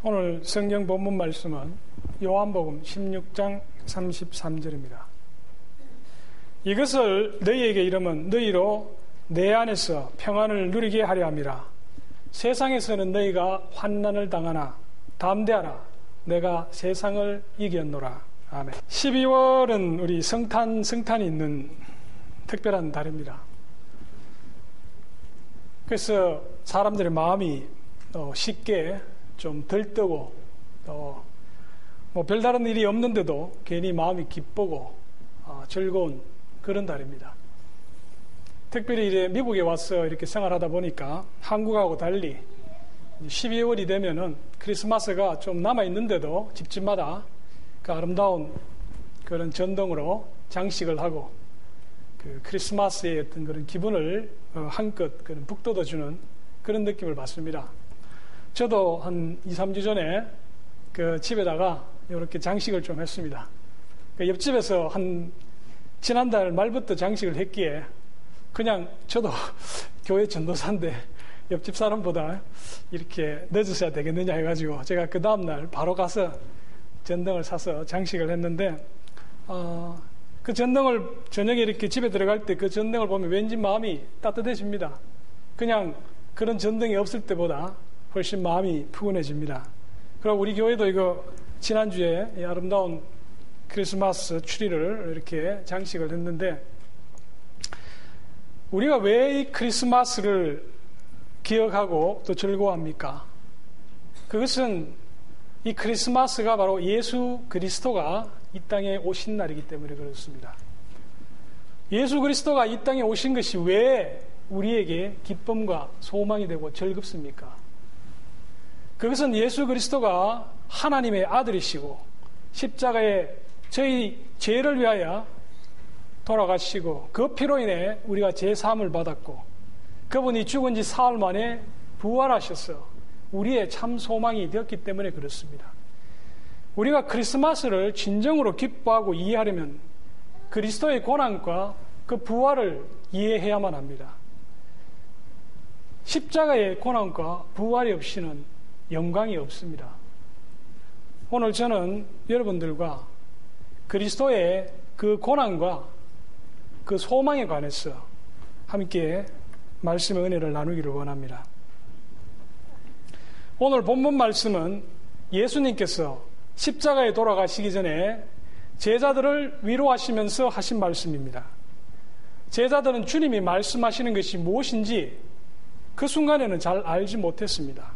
오늘 성경 본문 말씀은 요한복음 16장 33절입니다. 이것을 너희에게 이르면 너희로 내 안에서 평안을 누리게 하려 함이라. 세상에서는 너희가 환난을 당하나 담대하라. 내가 세상을 이겼노라. 아멘. 12월은 우리 성탄이 있는 특별한 달입니다. 그래서 사람들의 마음이 쉽게 좀 들뜨고 뭐 별다른 일이 없는데도 괜히 마음이 기쁘고 즐거운 그런 달입니다. 특별히 이제 미국에 와서 이렇게 생활하다 보니까 한국하고 달리 12월이 되면은 크리스마스가 좀 남아있는데도 집집마다 그 아름다운 그런 전등으로 장식을 하고 그 크리스마스의 어떤 그런 기분을 한껏 그런 북돋아주는 그런 느낌을 받습니다. 저도 한 2, 3주 전에 그 집에다가 이렇게 장식을 좀 했습니다. 그 옆집에서 지난달 말부터 장식을 했기에 그냥 저도 교회 전도사인데 옆집 사람보다 이렇게 늦어서야 되겠느냐 해가지고 제가 그 다음날 바로 가서 전등을 사서 장식을 했는데 그 전등을 저녁에 이렇게 집에 들어갈 때 그 전등을 보면 왠지 마음이 따뜻해집니다. 그냥 그런 전등이 없을 때보다 훨씬 마음이 푸근해집니다. 그리고 우리 교회도 이거 지난주에 이 아름다운 크리스마스 추리를 이렇게 장식을 했는데 우리가 왜 이 크리스마스를 기억하고 또 즐거워합니까? 그것은 이 크리스마스가 바로 예수 그리스도가 이 땅에 오신 날이기 때문에 그렇습니다. 예수 그리스도가 이 땅에 오신 것이 왜 우리에게 기쁨과 소망이 되고 즐겁습니까? 그것은 예수 그리스도가 하나님의 아들이시고 십자가에 저희 죄를 위하여 돌아가시고 그 피로 인해 우리가 죄사함을 받았고 그분이 죽은 지 사흘 만에 부활하셔서 우리의 참 소망이 되었기 때문에 그렇습니다. 우리가 크리스마스를 진정으로 기뻐하고 이해하려면 그리스도의 고난과 그 부활을 이해해야만 합니다. 십자가의 고난과 부활이 없이는 영광이 없습니다. 오늘 저는 여러분들과 그리스도의 그 고난과 그 소망에 관해서 함께 말씀의 은혜를 나누기를 원합니다. 오늘 본문 말씀은 예수님께서 십자가에 돌아가시기 전에 제자들을 위로하시면서 하신 말씀입니다. 제자들은 주님이 말씀하시는 것이 무엇인지 그 순간에는 잘 알지 못했습니다.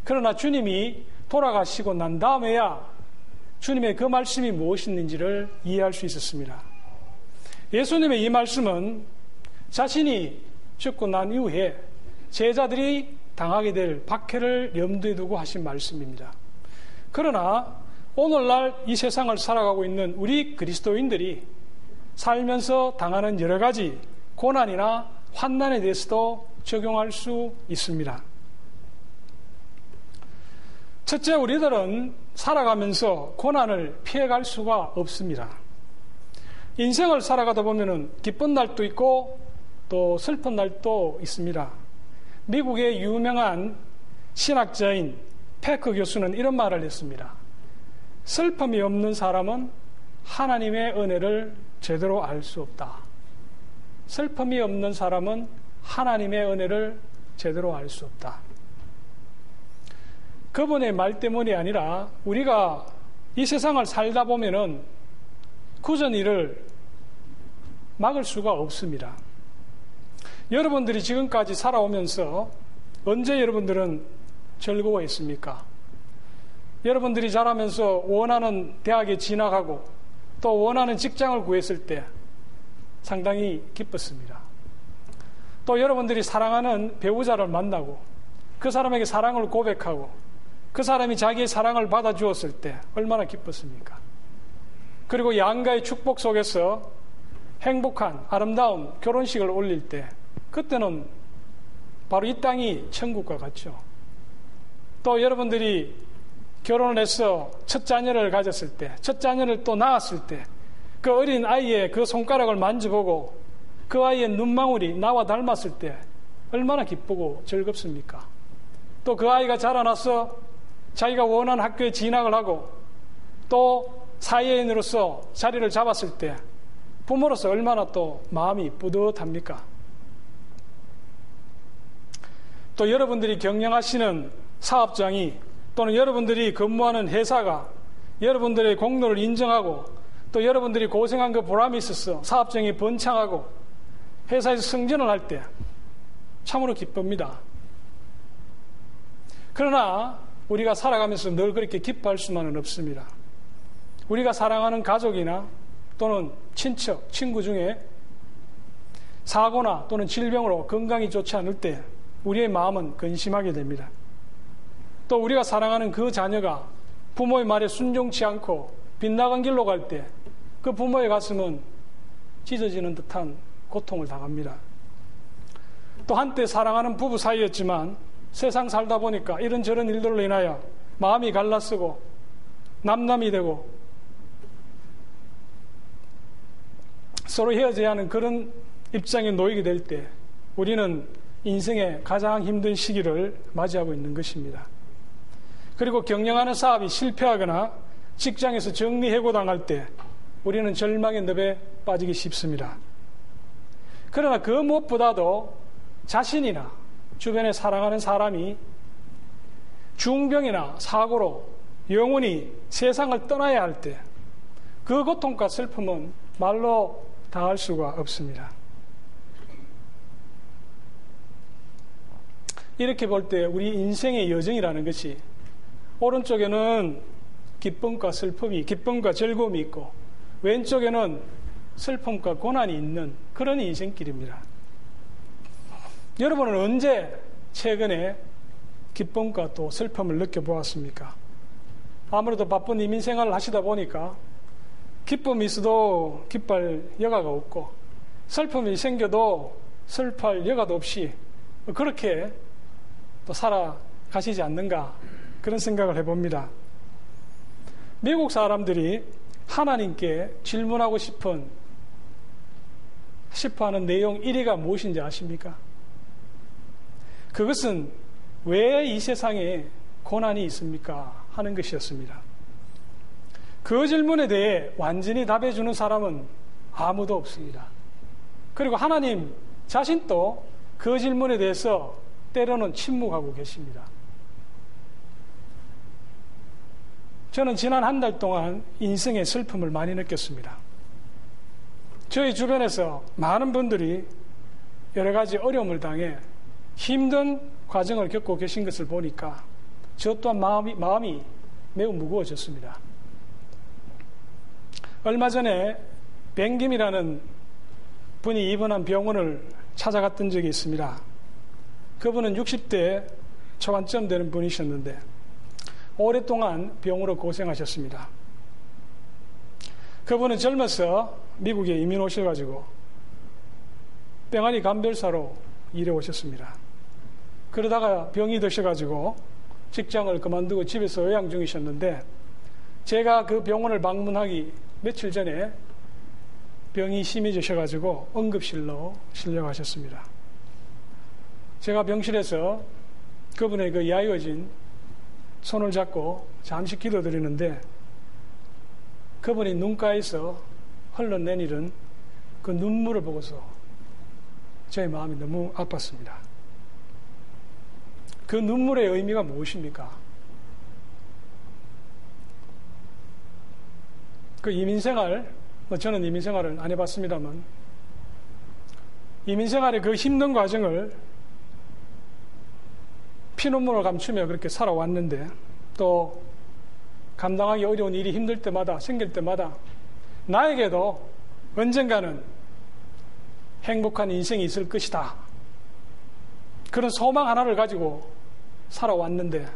그러나 주님이 돌아가시고 난 다음에야 주님의 그 말씀이 무엇인지를 이해할 수 있었습니다. 예수님의 이 말씀은 자신이 죽고 난 이후에 제자들이 당하게 될 박해를 염두에 두고 하신 말씀입니다. 그러나 오늘날 이 세상을 살아가고 있는 우리 그리스도인들이 살면서 당하는 여러 가지 고난이나 환난에 대해서도 적용할 수 있습니다. 첫째, 우리들은 살아가면서 고난을 피해갈 수가 없습니다. 인생을 살아가다 보면 기쁜 날도 있고 또 슬픈 날도 있습니다. 미국의 유명한 신학자인 패크 교수는 이런 말을 했습니다. 슬픔이 없는 사람은 하나님의 은혜를 제대로 알 수 없다. 슬픔이 없는 사람은 하나님의 은혜를 제대로 알 수 없다. 그분의 말 때문이 아니라 우리가 이 세상을 살다 보면은 굳은 일을 막을 수가 없습니다. 여러분들이 지금까지 살아오면서 언제 여러분들은 즐거워했습니까? 여러분들이 자라면서 원하는 대학에 진학하고 또 원하는 직장을 구했을 때 상당히 기뻤습니다. 또 여러분들이 사랑하는 배우자를 만나고 그 사람에게 사랑을 고백하고 그 사람이 자기의 사랑을 받아주었을 때 얼마나 기뻤습니까? 그리고 양가의 축복 속에서 행복한 아름다운 결혼식을 올릴 때 그때는 바로 이 땅이 천국과 같죠. 또 여러분들이 결혼을 해서 첫 자녀를 가졌을 때, 첫 자녀를 또 낳았을 때 그 어린 아이의 그 손가락을 만져보고 그 아이의 눈망울이 나와 닮았을 때 얼마나 기쁘고 즐겁습니까? 또 그 아이가 자라나서 자기가 원하는 학교에 진학을 하고 또 사회인으로서 자리를 잡았을 때 부모로서 얼마나 또 마음이 뿌듯합니까? 또 여러분들이 경영하시는 사업장이 또는 여러분들이 근무하는 회사가 여러분들의 공로를 인정하고 또 여러분들이 고생한 그 보람이 있어서 사업장이 번창하고 회사에서 승진을 할 때 참으로 기쁩니다. 그러나 우리가 살아가면서 늘 그렇게 기뻐할 수만은 없습니다. 우리가 사랑하는 가족이나 또는 친척, 친구 중에 사고나 또는 질병으로 건강이 좋지 않을 때 우리의 마음은 근심하게 됩니다. 또 우리가 사랑하는 그 자녀가 부모의 말에 순종치 않고 빗나간 길로 갈 때 그 부모의 가슴은 찢어지는 듯한 고통을 당합니다. 또 한때 사랑하는 부부 사이였지만 세상 살다 보니까 이런저런 일들로 인하여 마음이 갈라쓰고 남남이 되고 서로 헤어져야 하는 그런 입장에 놓이게 될 때 우리는 인생의 가장 힘든 시기를 맞이하고 있는 것입니다. 그리고 경영하는 사업이 실패하거나 직장에서 정리해고당할 때 우리는 절망의 늪에 빠지기 쉽습니다. 그러나 그 무엇보다도 자신이나 주변에 사랑하는 사람이 중병이나 사고로 영원히 세상을 떠나야 할 때 그 고통과 슬픔은 말로 다할 수가 없습니다. 이렇게 볼 때 우리 인생의 여정이라는 것이 오른쪽에는 기쁨과 슬픔이, 기쁨과 즐거움이 있고 왼쪽에는 슬픔과 고난이 있는 그런 인생길입니다. 여러분은 언제 최근에 기쁨과 또 슬픔을 느껴보았습니까? 아무래도 바쁜 이민생활을 하시다 보니까 기쁨이 있어도 기뻐할 여가가 없고 슬픔이 생겨도 슬퍼할 여가도 없이 그렇게 또 살아가시지 않는가 그런 생각을 해봅니다. 미국 사람들이 하나님께 질문하고 싶어하는 내용 1위가 무엇인지 아십니까? 그것은 왜 이 세상에 고난이 있습니까? 하는 것이었습니다. 그 질문에 대해 완전히 답해주는 사람은 아무도 없습니다. 그리고 하나님 자신도 그 질문에 대해서 때로는 침묵하고 계십니다. 저는 지난 한 달 동안 인생의 슬픔을 많이 느꼈습니다. 저희 주변에서 많은 분들이 여러 가지 어려움을 당해 힘든 과정을 겪고 계신 것을 보니까 저 또한 마음이 매우 무거워졌습니다. 얼마 전에 뱅김이라는 분이 입원한 병원을 찾아갔던 적이 있습니다. 그분은 60대 초반쯤 되는 분이셨는데 오랫동안 병으로 고생하셨습니다. 그분은 젊어서 미국에 이민 오셔가지고 병아리 감별사로 일해 오셨습니다. 그러다가 병이 드셔가지고 직장을 그만두고 집에서 요양 중이셨는데 제가 그 병원을 방문하기 며칠 전에 병이 심해지셔가지고 응급실로 실려가셨습니다. 제가 병실에서 그분의 그 야유어진 손을 잡고 잠시 기도드리는데 그분이 눈가에서 흘러내리는 그 눈물을 보고서 제 마음이 너무 아팠습니다. 그 눈물의 의미가 무엇입니까? 그 이민생활, 저는 이민생활을 안 해봤습니다만 이민생활의 그 힘든 과정을 피눈물을 감추며 그렇게 살아왔는데 또 감당하기 어려운 일이 힘들 때마다 생길 때마다 나에게도 언젠가는 행복한 인생이 있을 것이다. 그런 소망 하나를 가지고 살아왔는데